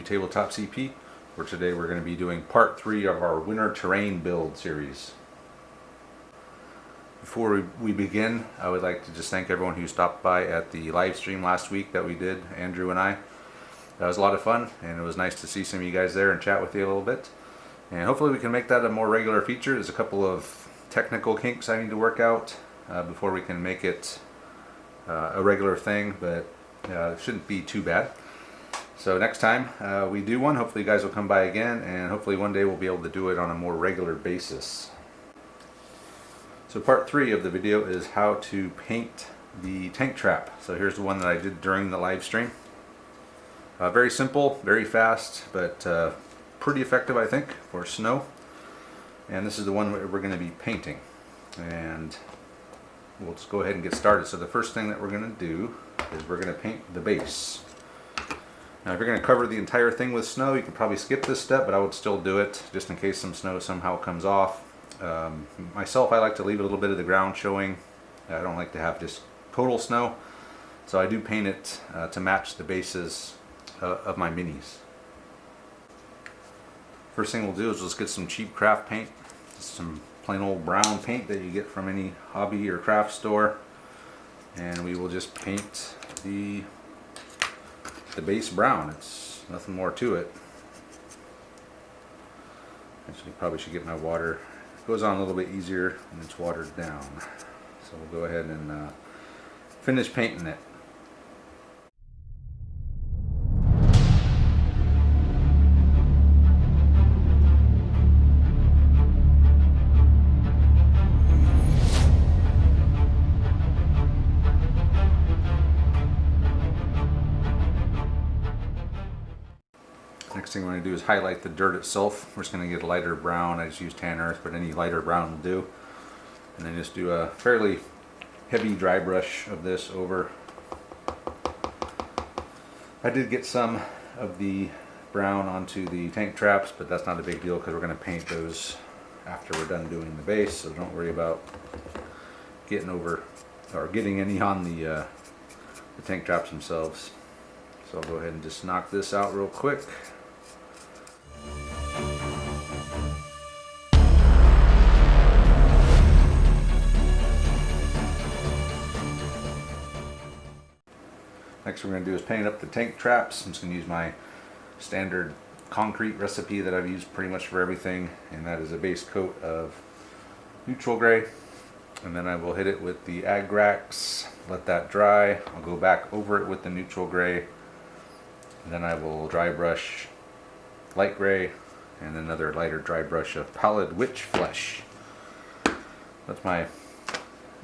Tabletop CP, where today we're going to be doing part 3 of our winter terrain build series. Before we begin, I would like to just thank everyone who stopped by at the live stream last week that we did, Andrew and I. That was a lot of fun, and it was nice to see some of you guys there and chat with you a little bit. And hopefully we can make that a more regular feature. There's a couple of technical kinks I need to work out before we can make it a regular thing, but it shouldn't be too bad. So next time we do one, hopefully you guys will come by again, and hopefully one day we'll be able to do it on a more regular basis. So part 3 of the video is how to paint the tank trap. So here's the one that I did during the live stream. Very simple, very fast, but pretty effective, I think, for snow. And this is the one we're going to be painting. And we'll just go ahead and get started. So the first thing that we're going to do is we're going to paint the base. Now if you're going to cover the entire thing with snow, you could probably skip this step, but I would still do it just in case some snow somehow comes off. Myself, I like to leave a little bit of the ground showing. I don't like to have just total snow, so I do paint it to match the bases of my minis. First thing we'll do is just get some cheap craft paint, just some plain old brown paint that you get from any hobby or craft store, and we will just paint the base brown. It's nothing more to it. Actually, probably should get my water. It goes on a little bit easier and it's watered down. So we'll go ahead and finish painting it. Next thing we're going to do is highlight the dirt itself. We're just going to get a lighter brown. I just use tan earth, but any lighter brown will do. And then just do a fairly heavy dry brush of this over. I did get some of the brown onto the tank traps, but that's not a big deal because we're going to paint those after we're done doing the base, so don't worry about getting over or getting any on the tank traps themselves. So I'll go ahead and just knock this out real quick. Next we're going to do is paint up the tank traps. I'm just going to use my standard concrete recipe that I've used pretty much for everything, and that is a base coat of neutral gray, and then I will hit it with the Agrax, let that dry. I'll go back over it with the neutral gray, and then I will dry brush light gray and another lighter dry brush of pallid witch flesh. That's my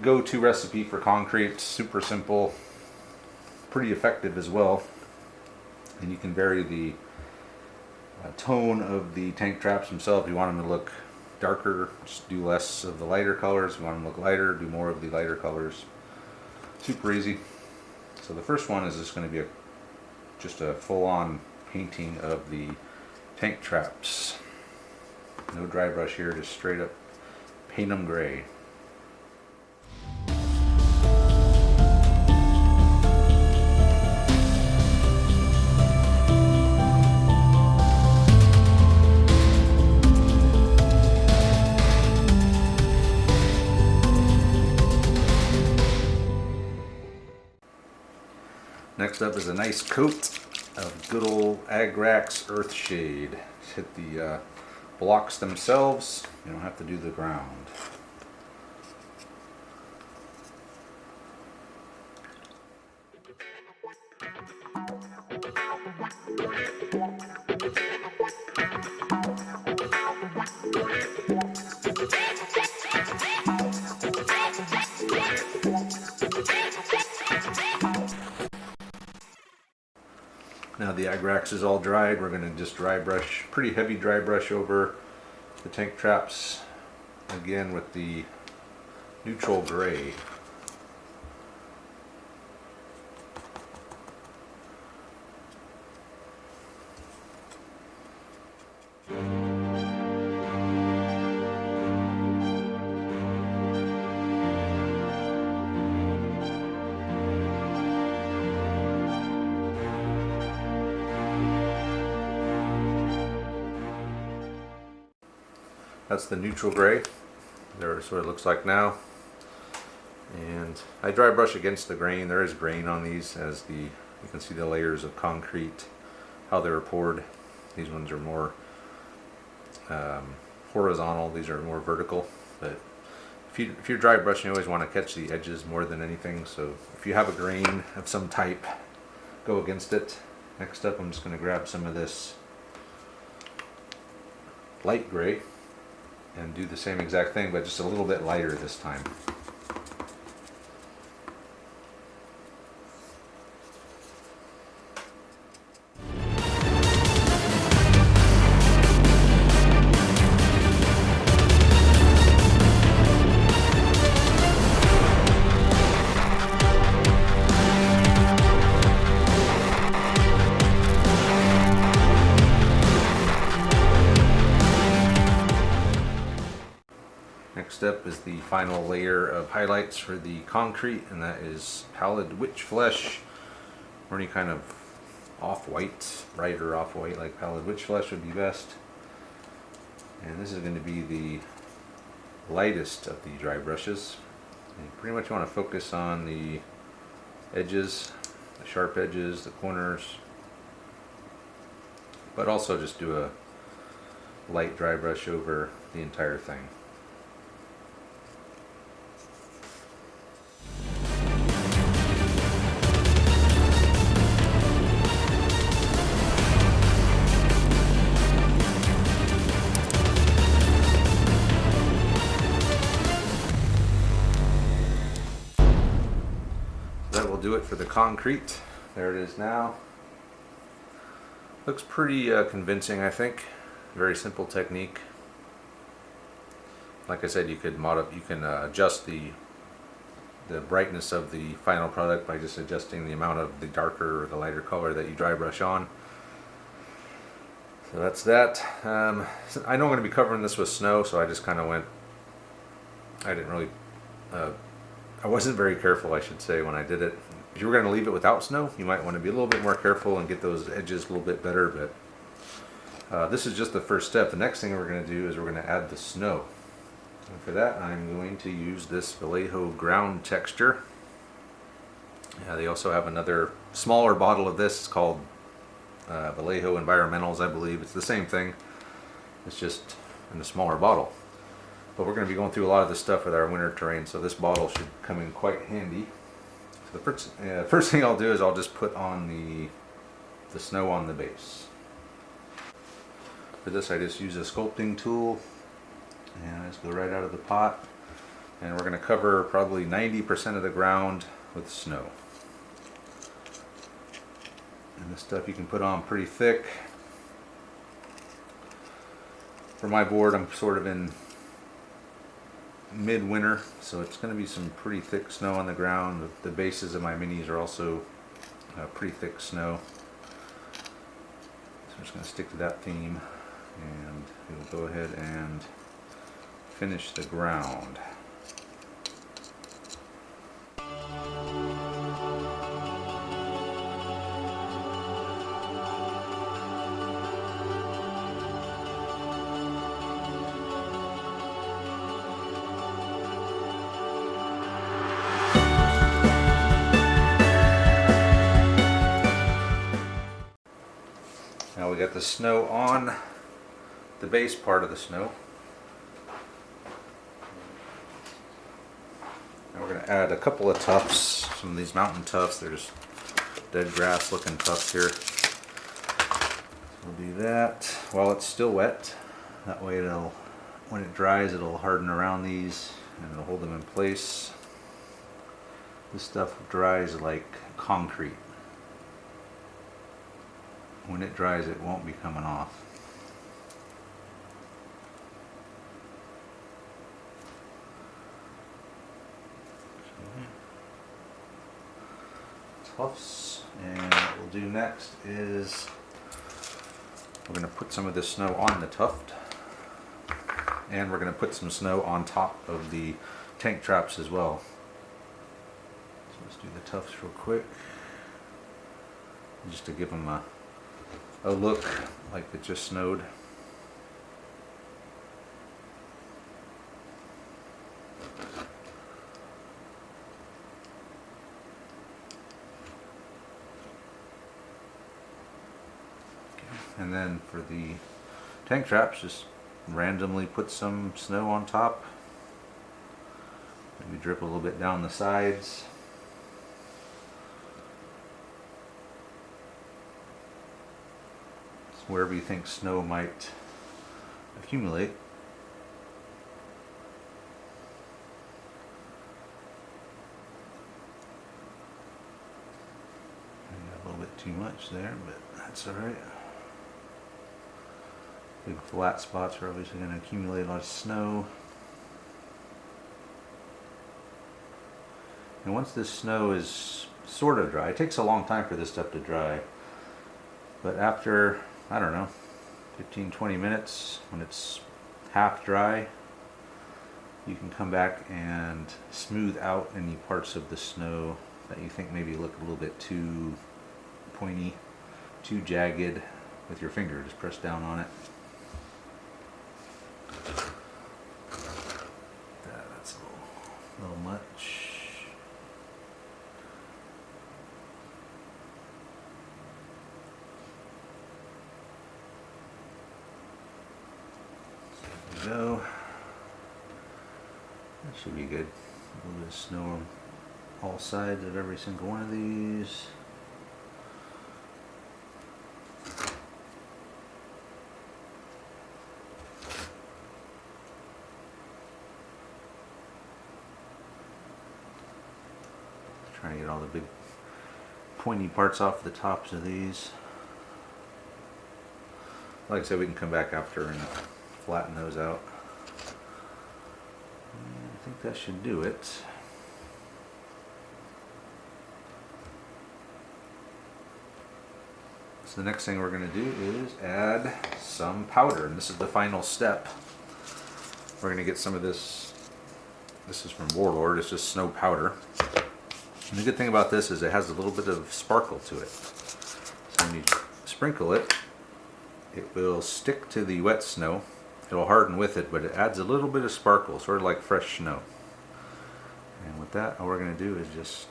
go-to recipe for concrete. Super simple, pretty effective as well, and you can vary the tone of the tank traps themselves. If you want them to look darker, just do less of the lighter colors. If you want them to look lighter, do more of the lighter colors. Super easy. So the first one is just going to be just a full-on painting of the tank traps. No dry brush here, just straight up paint them gray. Next up is a nice coat of good old Agrax Earthshade. Just hit the blocks themselves. You don't have to do the ground. Now the Agrax is all dried, we're going to just dry brush, pretty heavy dry brush over the tank traps, again with the neutral gray. That's the neutral gray. There's what it looks like now. And I dry brush against the grain. There is grain on these, as you can see the layers of concrete, how they were poured. These ones are more horizontal. These are more vertical. But if you're dry brushing, you always want to catch the edges more than anything. So if you have a grain of some type, go against it. Next up, I'm just going to grab some of this light gray and do the same exact thing, but just a little bit lighter this time. Next up is the final layer of highlights for the concrete, and that is pallid witch flesh, or any kind of off-white, brighter off-white like pallid witch flesh would be best. And this is going to be the lightest of the dry brushes. And you pretty much want to focus on the edges, the sharp edges, the corners, but also just do a light dry brush over the entire thing. That will do it for the concrete. There it is now. Looks pretty convincing, I think. Very simple technique. Like I said, you can adjust the brightness of the final product by just adjusting the amount of the darker or the lighter color that you dry brush on. So that's that. I know I'm going to be covering this with snow, so I just kind of went. I didn't really. I wasn't very careful, I should say, when I did it. If you were going to leave it without snow, you might want to be a little bit more careful and get those edges a little bit better. But this is just the first step. The next thing we're going to do is we're going to add the snow. And for that, I'm going to use this Vallejo ground texture. They also have another smaller bottle of this. It's called Vallejo Environmentals, I believe. It's the same thing. It's just in a smaller bottle. But we're going to be going through a lot of this stuff with our winter terrain, so this bottle should come in quite handy. So the first thing I'll do is I'll just put on the snow on the base. For this, I just use a sculpting tool, and I just go right out of the pot. And we're going to cover probably 90% of the ground with snow. And this stuff you can put on pretty thick. For my board, I'm sort of in midwinter, so it's going to be some pretty thick snow on the ground. The bases of my minis are also pretty thick snow. So I'm just going to stick to that theme, and we'll go ahead and finish the ground. Now we got the snow on the base part of the snow. Now we're going to add a couple of tufts, some of these mountain tufts. They're just dead grass looking tufts here. We'll do that while it's still wet. That way when it dries, it'll harden around these and it'll hold them in place. This stuff dries like concrete. When it dries, it won't be coming off. Tufts. And what we'll do next is we're going to put some of this snow on the tuft, and we're going to put some snow on top of the tank traps as well. So let's do the tufts real quick, just to give them a look like it just snowed. And then for the tank traps, just randomly put some snow on top. Maybe drip a little bit down the sides. Just wherever you think snow might accumulate. A little bit too much there, but that's alright. Big flat spots are obviously going to accumulate a lot of snow. And once this snow is sort of dry, it takes a long time for this stuff to dry, but after, I don't know, 15-20 minutes, when it's half dry, you can come back and smooth out any parts of the snow that you think maybe look a little bit too pointy, too jagged with your finger. Just press down on it. That's a little much. There we go. That should be good. A little bit of snow on all sides of every single one of these. Trying to get all the big pointy parts off the tops of these. Like I said, we can come back after and flatten those out. And I think that should do it. So the next thing we're going to do is add some powder, and this is the final step. We're going to get some of this. This is from Warlord. It's just snow powder. And the good thing about this is it has a little bit of sparkle to it. So when you sprinkle it, it will stick to the wet snow. It'll harden with it, but it adds a little bit of sparkle, sort of like fresh snow. And with that, all we're going to do is just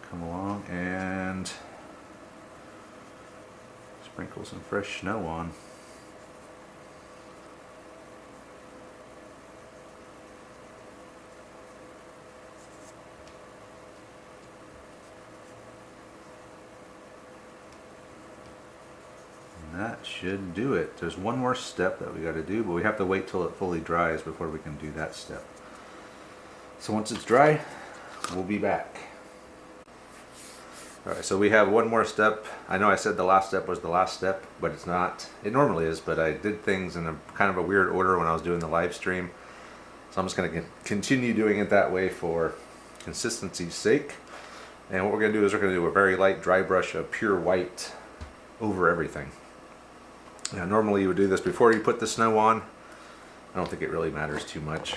come along and sprinkle some fresh snow on. That should do it. There's one more step that we got to do, but we have to wait till it fully dries before we can do that step. So once it's dry, we'll be back. Alright, so we have one more step. I know I said the last step was the last step, but it's not. It normally is, but I did things in a kind of a weird order when I was doing the live stream. So I'm just going to continue doing it that way for consistency's sake. And what we're going to do is we're going to do a very light dry brush of pure white over everything. Now normally you would do this before you put the snow on. I don't think it really matters too much.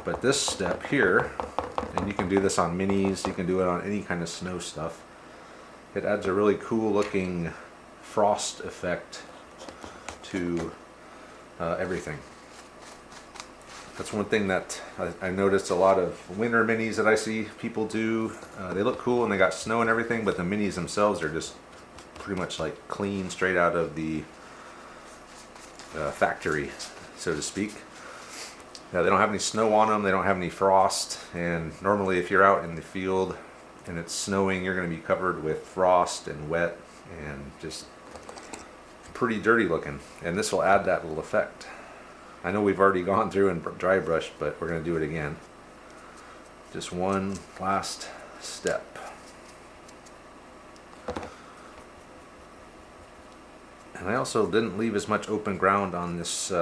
But this step here, and you can do this on minis, you can do it on any kind of snow stuff. It adds a really cool looking frost effect to everything. That's one thing that I noticed a lot of winter minis that I see people do. They look cool and they got snow and everything, but the minis themselves are just pretty much like clean straight out of the factory, so to speak. Now, they don't have any snow on them, they don't have any frost, and normally if you're out in the field and it's snowing, you're going to be covered with frost and wet and just pretty dirty looking, and this will add that little effect. I know we've already gone through and dry brushed, but we're going to do it again. Just one last step. And I also didn't leave as much open ground on this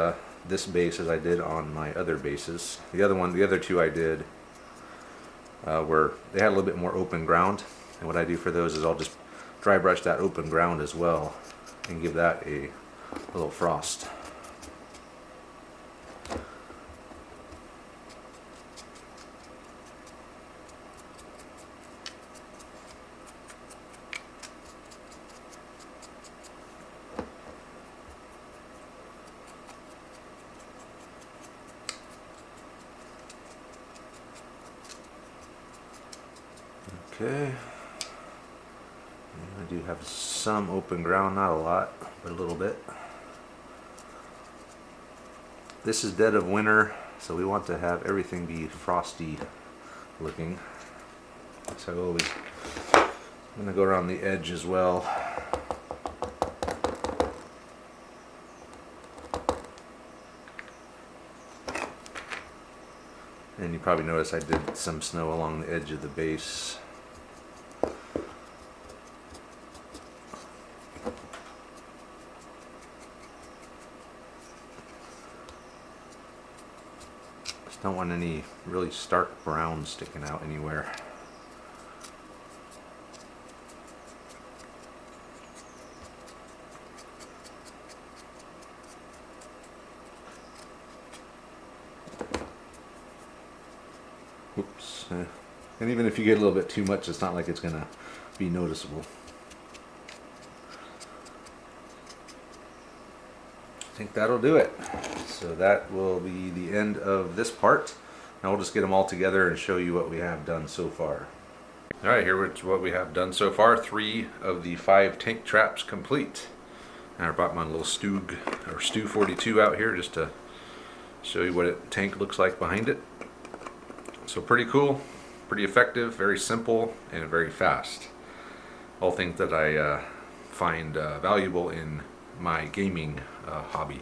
this base as I did on my other bases. The other two I did were, they had a little bit more open ground, and what I do for those is I'll just dry brush that open ground as well and give that a little frost. Okay, and I do have some open ground, not a lot, a little bit. This is dead of winter, so we want to have everything be frosty looking. So I'm going to go around the edge as well. And you probably noticed I did some snow along the edge of the base. Just don't want any really stark brown sticking out anywhere. Oops. And even if you get a little bit too much, it's not like it's going to be noticeable. I think that'll do it. So that will be the end of this part. Now we'll just get them all together and show you what we have done so far. Alright, here's what we have done so far. 3 of the 5 tank traps complete. And I brought my little Stu 42 out here just to show you what a tank looks like behind it. So pretty cool, pretty effective, very simple, and very fast. All things that I find valuable in my gaming hobby.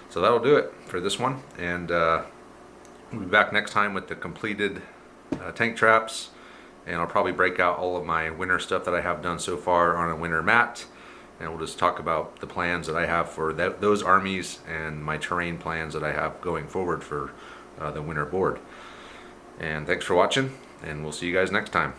So that'll do it for this one, and we'll be back next time with the completed tank traps, and I'll probably break out all of my winter stuff that I have done so far on a winter mat, and we'll just talk about the plans that I have for those armies and my terrain plans that I have going forward for the winter board. And thanks for watching, and we'll see you guys next time.